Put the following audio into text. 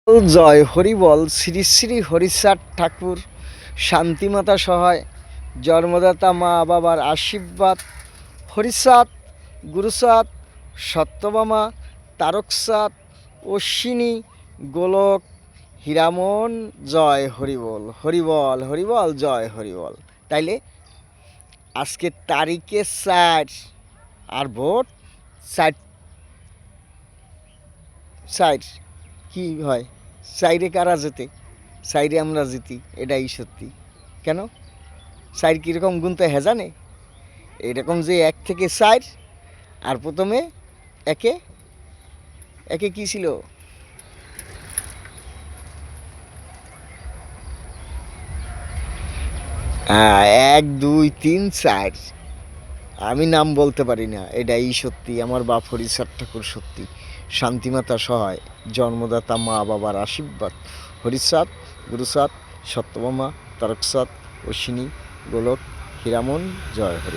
জয় হরিবল। শ্রী শ্রী হরিচাঁদ ঠাকুর, শান্তিমাতা সহায়, জন্মদাতা মা বাবার আশীর্বাদ, হরিচাঁদ, গুরুচাঁদ, সত্যভামা, তারকচাঁদ, অশ্বিনী, গোলক, হীরামন। জয় হরিবল, হরিবল হরিবল, জয় হরিবল। তাইলে আজকে তারিখে 4 আর ভোট 4 4 কি হয়, সাইরে কারা যেতে, সাইরে আমরা জিতি, এটাই সত্যি। কেন সাইর কীরকম গুনতে জানে? এরকম যে 1 থেকে 4, আর প্রথমে একে একে কী ছিল? হ্যাঁ, 1 2 3 4। আমি নাম বলতে পারি না, এটাই সত্যি। আমার বাপ হরিচাঁদ ঠাকুর সত্যি, শান্তিমাতা সহায়, জন্মদাতা মা বাবার আশীর্বাদ, হরিচাঁদ, গুরুচাঁদ, সত্যভামা, তারকচাঁদ, অশ্বিনী, গোলক, হীরামন। জয় হরি।